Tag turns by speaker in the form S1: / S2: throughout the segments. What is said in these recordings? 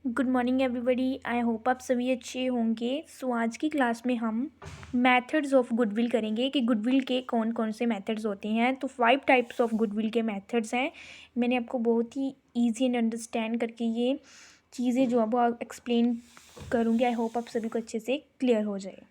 S1: Good morning everybody. I hope आप सभी अच्छे होंगे। आज की क्लास में हम मेथड्स ऑफ गुडविल करेंगे कि गुडविल के कौन कौन से मेथड्स होते हैं। तो 5 टाइप्स ऑफ गुडविल के मेथड्स हैं। मैंने आपको बहुत ही ईजी एंड अंडरस्टैंड करके ये चीज़ें जो अब एक्सप्लेन करूँगी। आई होप आप सभी को अच्छे से क्लियर हो जाए।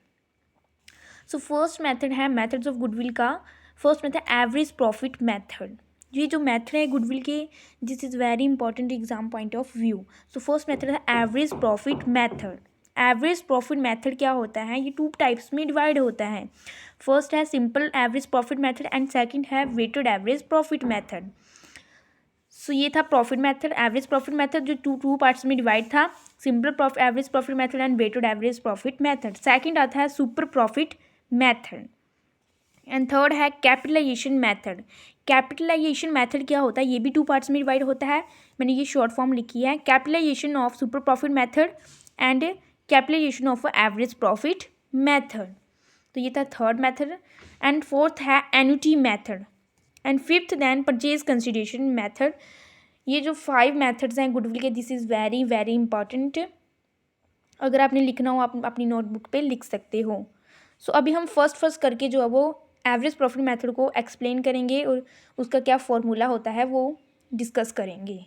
S1: सो फर्स्ट मेथड है मेथड्स ऑफ गुडविल का। First method average profit method. ये जो मेथड है गुडविल के, this is very important exam point of view. So first method है average profit method. Average profit method क्या होता है? ये 2 टाइप्स में डिवाइड होता है। फर्स्ट है simple average profit method and second है weighted average profit method. So ये था profit method, average profit method, जो टू पार्ट्स में डिवाइड था। Simple average profit method and weighted average profit method. Second आता है super profit method and third है capitalisation method. Capitalisation method क्या होता है? ये भी 2 पार्ट्स में डिवाइड होता है। मैंने ये शॉर्ट फॉर्म लिखी है, capitalisation of super profit method and capitalisation of average profit method. तो ये था थर्ड मेथड एंड फोर्थ है annuity method and fifth then purchase consideration method. ये जो 5 मेथड्स हैं गुडविल के, this is very very important. अगर आपने लिखना हो आप अपनी नोटबुक पे लिख सकते हो। सो अभी हम फर्स्ट करके जो है वो एवरेज प्रॉफिट मेथड को एक्सप्लेन करेंगे और उसका क्या फॉर्मूला होता है वो डिस्कस करेंगे।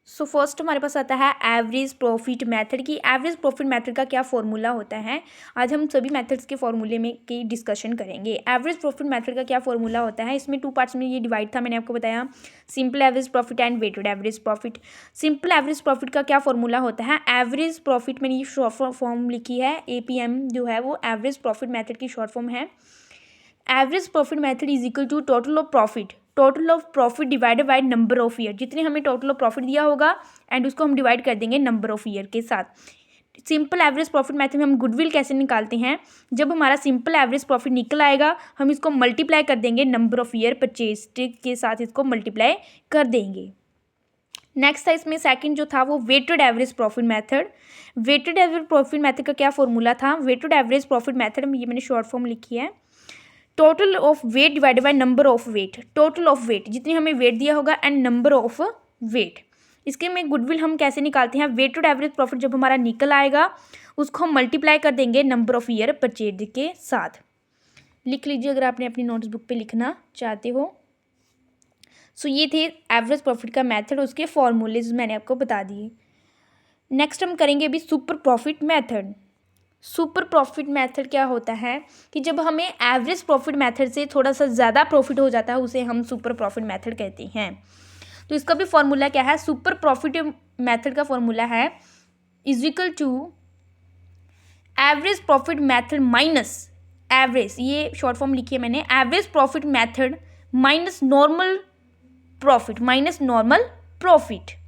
S1: सो फर्स्ट हमारे पास आता है एवरेज प्रॉफिट मेथड की। एवरेज प्रॉफिट मेथड का क्या फॉर्मूला होता है? आज हम सभी मेथड्स के फॉर्मूले में की डिस्कशन करेंगे। एवरेज प्रॉफिट मेथड का क्या फॉर्मूला होता है? इसमें 2 पार्ट्स में ये डिवाइड था, मैंने आपको बताया। Simple average profit and weighted average profit. Simple average profit का क्या फॉर्मूला होता है? एवरेज प्रॉफिट, मैंने ये शॉर्ट फॉर्म लिखी है, APM जो है वो एवरेज प्रॉफिट मेथड की शॉर्ट फॉर्म है। Average profit method is equal to total of profit, total of profit divided by number of year. जितने हमें टोटल ऑफ प्रॉफिट दिया होगा एंड उसको हम डिवाइड कर देंगे नंबर ऑफ ईयर के साथ। सिंपल एवरेज प्रॉफिट मेथड में हम गुडविल कैसे निकालते हैं? जब हमारा सिंपल एवरेज प्रॉफिट निकल आएगा हम इसको मल्टीप्लाई कर देंगे नंबर ऑफ ईयर परचेज के साथ, इसको मल्टीप्लाई कर देंगे। नेक्स्ट था इसमें सेकंड जो था वो weighted average profit method. Weighted average profit method का क्या फॉर्मूला था? वेटेड एवरेज प्रॉफिट मेथड में ये मैंने शॉर्ट फॉर्म लिखी है, total of weight divided by number of weight. Total of weight, जितनी हमें वेट दिया होगा एंड नंबर ऑफ वेट। इसके में गुडविल हम कैसे निकालते हैं? वेटेड एवरेज प्रॉफिट जब हमारा निकल आएगा उसको हम मल्टीप्लाई कर देंगे नंबर ऑफ ईयर परचेज के साथ। लिख लीजिए अगर आपने अपनी नोट्सबुक पे लिखना चाहते हो। सो ये थे एवरेज प्रॉफिट का मेथड, उसके फॉर्मूलेज मैंने आपको बता दिए। नेक्स्ट हम करेंगे अभी super profit method. Super profit method क्या होता है कि जब हमें एवरेज प्रॉफिट मेथड से थोड़ा सा ज़्यादा प्रॉफिट हो जाता है उसे हम सुपर प्रॉफिट मेथड कहते हैं। तो इसका भी फॉर्मूला क्या है? सुपर प्रॉफिट मेथड का फॉर्मूला है is equal to average profit method minus average, ये शॉर्ट फॉर्म लिखी है मैंने, average profit method minus normal profit minus normal profit.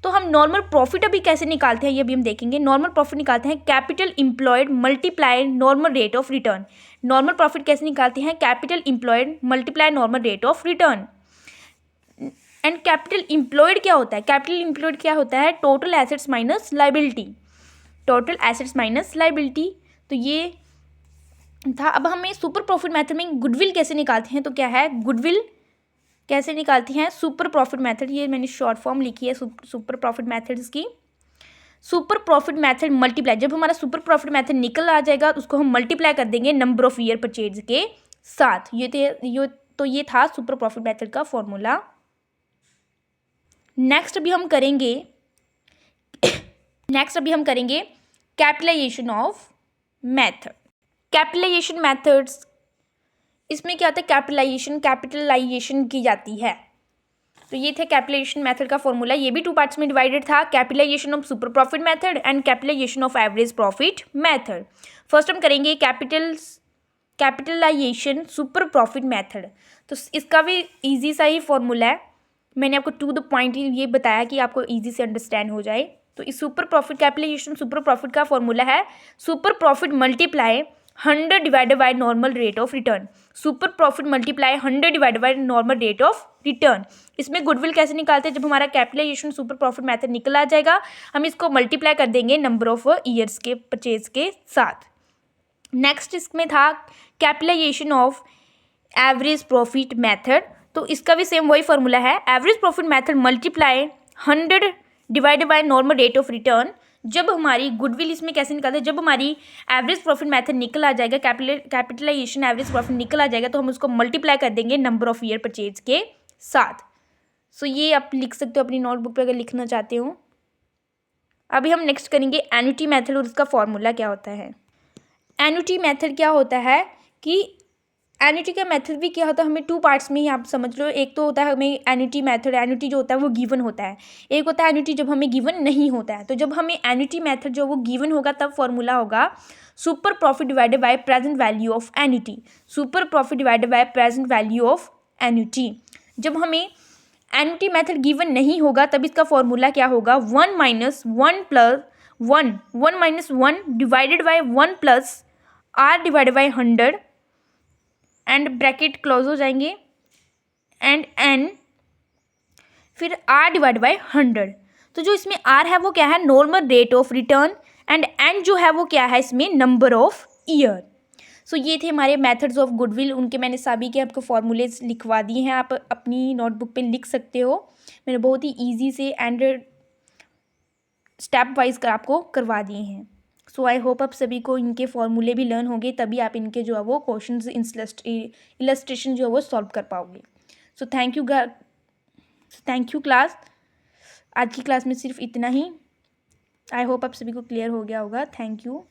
S1: तो हम नॉर्मल प्रॉफिट अभी कैसे निकालते हैं ये अभी हम देखेंगे। नॉर्मल प्रॉफिट निकालते हैं capital employed multiply normal rate of return. Normal profit कैसे निकालते हैं? Capital employed multiply normal rate of return. And capital employed क्या होता है? कैपिटल एम्प्लॉयड क्या होता है? Total assets minus liability, total assets minus liability. तो ये था। अब हमें सुपर प्रॉफिट मेथड में गुडविल कैसे निकालते हैं? तो क्या है गुडविल कैसे निकालती हैं? सुपर प्रॉफिट मेथड, ये मैंने शॉर्ट फॉर्म लिखी है सुपर प्रॉफिट मेथड्स की। सुपर प्रॉफिट मेथड मल्टीप्लाई, जब हमारा सुपर प्रॉफिट मेथड निकल आ जाएगा उसको हम मल्टीप्लाई कर देंगे नंबर ऑफ ईयर परचेज के साथ। ये था सुपर प्रॉफिट मेथड का फॉर्मूला। नेक्स्ट अभी हम करेंगे capitalisation of method. Capitalisation methods, इसमें क्या होता है? कैपिटलाइजेशन की जाती है। तो ये थे कैपिटलाइजेशन मेथड का फॉर्मूला। ये भी 2 पार्ट्स में डिवाइडेड था, capitalisation of super profit method and capitalisation of average profit method. First हम करेंगे कैपिटलाइजेशन सुपर प्रॉफिट मेथड। तो इसका भी इजी सा ही फॉर्मूला है, मैंने आपको टू द पॉइंट ये बताया कि आपको इजी से अंडरस्टैंड हो जाए। तो इस super profit capitalisation super profit का फॉर्मूला है super profit multiply 100 divided by normal rate of return. Super profit multiply 100 divided by normal rate of return. इसमें गुडविल कैसे निकालते हैं? जब हमारा कैपिटलाइजेशन सुपर प्रॉफिट मेथड निकल आ जाएगा हम इसको मल्टीप्लाई कर देंगे नंबर ऑफ ईयर्स के परचेज के साथ। नेक्स्ट इसमें था capitalisation of average profit method. तो इसका भी सेम वही फॉर्मूला है, average profit method multiply 100 divided by normal rate of return. जब हमारी गुडविल इसमें कैसे निकालते हैं, जब हमारी एवरेज प्रॉफिट मेथड निकल आ जाएगा, कैपिटलाइजेशन एवरेज प्रॉफिट निकल आ जाएगा, तो हम उसको मल्टीप्लाई कर देंगे नंबर ऑफ ईयर परचेज के साथ। सो ये आप लिख सकते हो अपनी नोटबुक पे अगर लिखना चाहते हो। अभी हम नेक्स्ट करेंगे एन्युटी मेथड और उसका फॉर्मूला क्या होता है। एन्युटी मेथड क्या होता है कि एन्युटी का मेथड भी क्या होता है, हमें टू पार्ट्स में ही आप समझ लो। एक तो होता है हमें एन्युटी मेथड, एन्युटी जो होता है वो गिवन होता है। एक होता है एन्युटी जब हमें गिवन नहीं होता है। तो जब हमें एन्युटी मेथड जो वो गिवन होगा तब फॉर्मूला होगा super profit divided by present value of annuity. Super profit divided by present value of annuity. जब हमें एन्युटी मेथड गिवन नहीं होगा तब इसका फॉर्मूला क्या होगा, 1 minus 1 plus 1 minus 1 divided by 1 plus R divided by 100 and bracket close हो जाएंगे एंड एन, फिर आर डिवाइड बाय 100। तो जो इसमें आर है वो क्या है, normal rate of return, and N जो है वो क्या है इसमें, नंबर ऑफ ईयर। सो ये थे हमारे मेथड्स ऑफ गुडविल। उनके मैंने सभी के आपको फॉर्मूलेज लिखवा दिए हैं, आप अपनी नोटबुक पे लिख सकते हो। मैंने बहुत ही ईजी से एंड स्टेप वाइज आपको करवा दिए हैं। सो आई होप आप सभी को इनके फॉर्मूले भी लर्न होंगे, तभी आप इनके जो है वो क्वेश्चंस इलस्ट्रेशन जो है वो सॉल्व कर पाओगे। So thank you class. आज की क्लास में सिर्फ इतना ही। आई होप आप सभी को क्लियर हो गया होगा। Thank you.